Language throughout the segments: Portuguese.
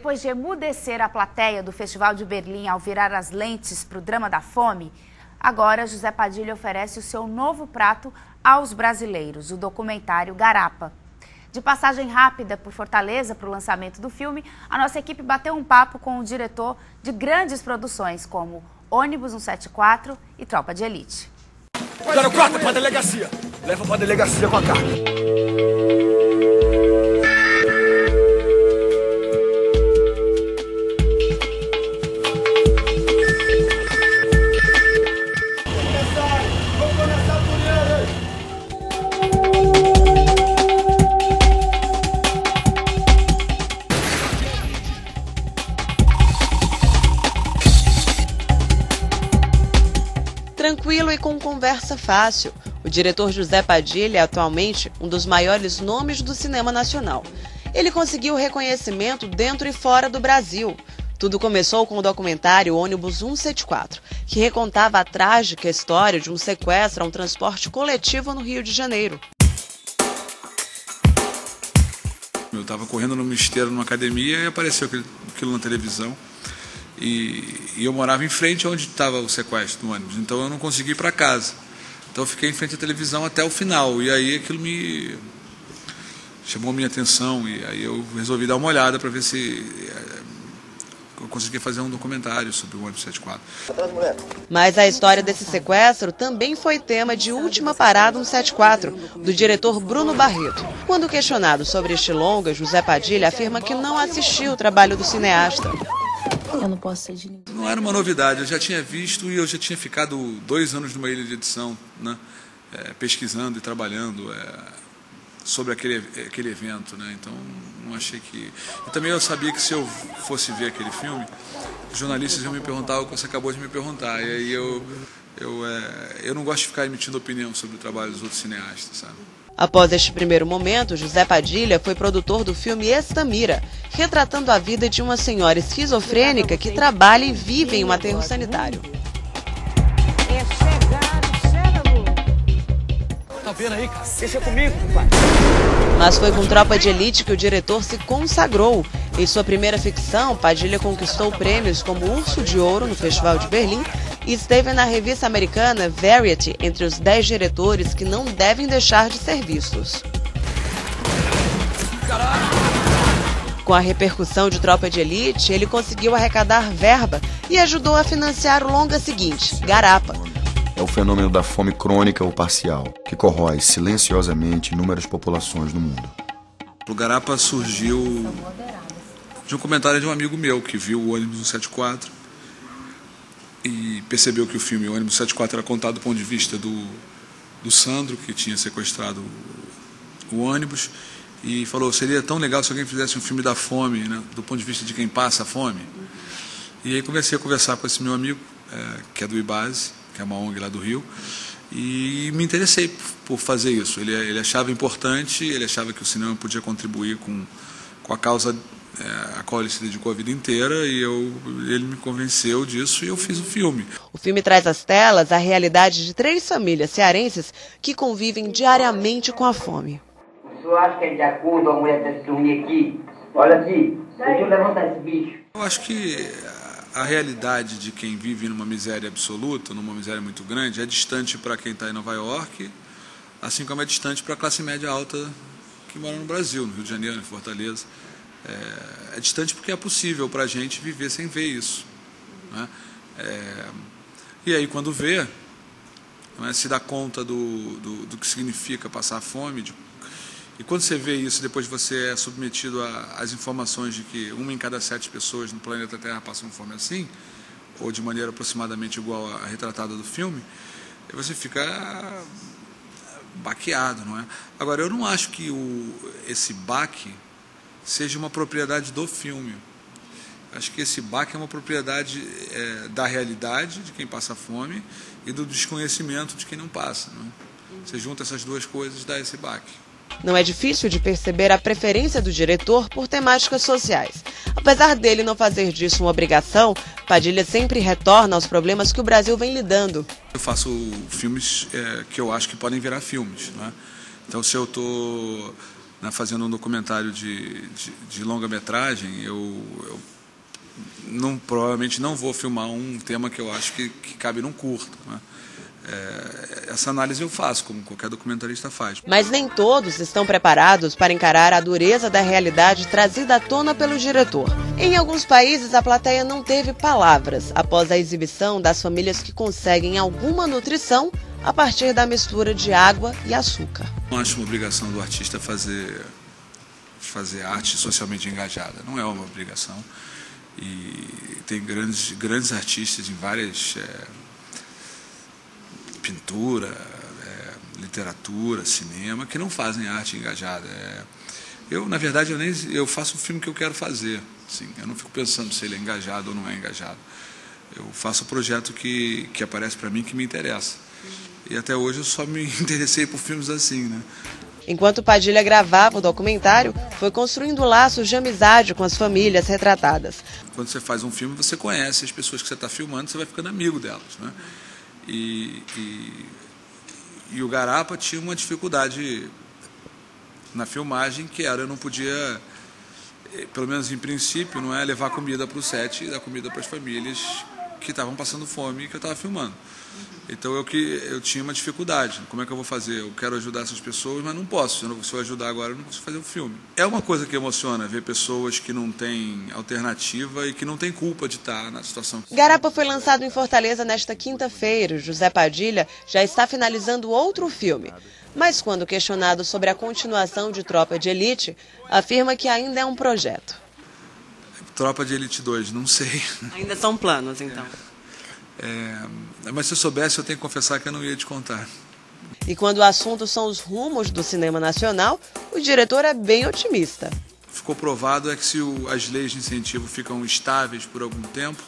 Depois de emudecer a plateia do Festival de Berlim ao virar as lentes para o drama da fome, agora José Padilha oferece o seu novo prato aos brasileiros, o documentário Garapa. De passagem rápida por Fortaleza para o lançamento do filme, a nossa equipe bateu um papo com o diretor de grandes produções como Ônibus 174 e Tropa de Elite. 04 para a delegacia. Leva para a delegacia com a carga. Tranquilo e com conversa fácil, o diretor José Padilha é atualmente um dos maiores nomes do cinema nacional. Ele conseguiu reconhecimento dentro e fora do Brasil. Tudo começou com o documentário Ônibus 174, que recontava a trágica história de um sequestro a um transporte coletivo no Rio de Janeiro. Eu estava correndo numa esteira numa academia e apareceu aquilo na televisão. E eu morava em frente onde estava o sequestro do ônibus, então eu não consegui ir para casa. Então eu fiquei em frente à televisão até o final, e aí aquilo me chamou minha atenção, e aí eu resolvi dar uma olhada para ver se eu conseguia fazer um documentário sobre o ônibus 74. Mas a história desse sequestro também foi tema de Última Parada 174, do diretor Bruno Barreto. Quando questionado sobre este longa, José Padilha afirma que não assistiu o trabalho do cineasta. Eu não posso ser de ninguém. Não era uma novidade, eu já tinha visto e eu já tinha ficado 2 anos numa ilha de edição, né, pesquisando e trabalhando sobre aquele evento, né, então não achei que... E também eu sabia que se eu fosse ver aquele filme, os jornalistas iam me perguntar o que você acabou de me perguntar, e aí eu não gosto de ficar emitindo opinião sobre o trabalho dos outros cineastas, sabe? Após este primeiro momento, José Padilha foi produtor do filme Estamira, retratando a vida de uma senhora esquizofrênica que trabalha e vive em um aterro sanitário. Tá vendo aí, cara? Deixa comigo, pai. Mas foi com Tropa de Elite que o diretor se consagrou. Em sua primeira ficção, Padilha conquistou prêmios como Urso de Ouro no Festival de Berlim e esteve na revista americana Variety entre os 10 diretores que não devem deixar de ser vistos. Com a repercussão de Tropa de Elite, ele conseguiu arrecadar verba e ajudou a financiar o longa seguinte, Garapa. É o fenômeno da fome crônica ou parcial, que corrói silenciosamente inúmeras populações no mundo. O Garapa surgiu de um comentário de um amigo meu que viu o ônibus 174 e percebeu que o filme O ônibus 174 era contado do ponto de vista do Sandro, que tinha sequestrado o ônibus, e falou, seria tão legal se alguém fizesse um filme da fome, né, do ponto de vista de quem passa a fome. E aí comecei a conversar com esse meu amigo, que é do IBASE, que é uma ONG lá do Rio, e me interessei por fazer isso. Ele achava importante, ele achava que o cinema podia contribuir com a causa a qual ele se dedicou a vida inteira, e ele me convenceu disso e eu fiz o filme. O filme traz às telas a realidade de 3 famílias cearenses que convivem diariamente com a fome. O senhor acha que é de acordo a mulher desse dormir aqui? Olha aqui, deixa eu levantar esse bicho. Eu acho que a realidade de quem vive numa miséria absoluta, numa miséria muito grande, é distante para quem está em Nova York, assim como é distante para a classe média alta que mora no Brasil, no Rio de Janeiro, em Fortaleza. É distante porque é possível para a gente viver sem ver isso, né? E aí quando vê, né, se dá conta do que significa passar fome, e quando você vê isso, depois você é submetido às informações de que 1 em cada 7 pessoas no planeta Terra passam fome assim, ou de maneira aproximadamente igual à retratada do filme, você fica baqueado, não é? Agora, eu não acho que esse baque seja uma propriedade do filme. Acho que esse baque é uma propriedade da realidade de quem passa fome e do desconhecimento de quem não passa, não é? Você junta essas duas coisas, dá esse baque. Não é difícil de perceber a preferência do diretor por temáticas sociais. Apesar dele não fazer disso uma obrigação, Padilha sempre retorna aos problemas que o Brasil vem lidando. Eu faço filmes que eu acho que podem virar filmes, né? Então, se eu estou né, fazendo um documentário de longa-metragem, eu provavelmente não vou filmar um tema que eu acho que cabe num curto, né? Essa análise eu faço, como qualquer documentarista faz. Mas nem todos estão preparados para encarar a dureza da realidade trazida à tona pelo diretor. Em alguns países, a plateia não teve palavras após a exibição das famílias que conseguem alguma nutrição a partir da mistura de água e açúcar. Não acho uma obrigação do artista fazer arte socialmente engajada. Não é uma obrigação. E tem grandes artistas em várias... pintura, literatura, cinema, que não fazem arte engajada. Eu, na verdade, eu faço o filme que eu quero fazer. Assim, eu não fico pensando se ele é engajado ou não é engajado. Eu faço o projeto que aparece para mim, que me interessa. E até hoje eu só me interessei por filmes assim, né? Enquanto Padilha gravava o documentário, foi construindo laços de amizade com as famílias retratadas. Quando você faz um filme, você conhece as pessoas que você está filmando, você vai ficando amigo delas, né? E o Garapa tinha uma dificuldade na filmagem, que era, eu não podia, pelo menos em princípio, não é levar comida para o set e dar comida para as famílias que estavam passando fome e que eu estava filmando. Então eu tinha uma dificuldade. Como é que eu vou fazer? Eu quero ajudar essas pessoas, mas não posso. Se eu ajudar agora, eu não consigo fazer um filme. É uma coisa que emociona, ver pessoas que não têm alternativa e que não têm culpa de estar na situação. Garapa foi lançado em Fortaleza nesta quinta-feira. José Padilha já está finalizando outro filme. Mas quando questionado sobre a continuação de Tropa de Elite, afirma que ainda é um projeto. Tropa de Elite 2, não sei. Ainda são planos, então. Mas se eu soubesse, eu tenho que confessar que eu não ia te contar. E quando o assunto são os rumos do cinema nacional, o diretor é bem otimista. Ficou provado que se as leis de incentivo ficam estáveis por algum tempo,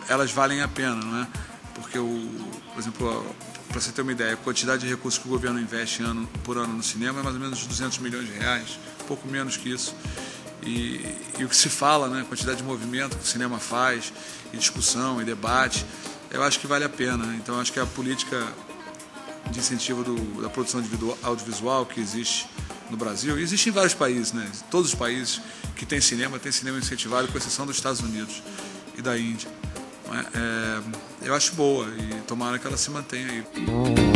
elas valem a pena, não é? Porque, por exemplo, para você ter uma ideia, a quantidade de recursos que o governo investe ano por ano no cinema é mais ou menos 200 milhões de reais, pouco menos que isso. E o que se fala, né, a quantidade de movimento que o cinema faz, e discussão, e debate, eu acho que vale a pena. Então, acho que a política de incentivo da produção audiovisual que existe no Brasil, e existe em vários países, né? Todos os países que têm cinema incentivado, com exceção dos Estados Unidos e da Índia. Eu acho boa e tomara que ela se mantenha aí.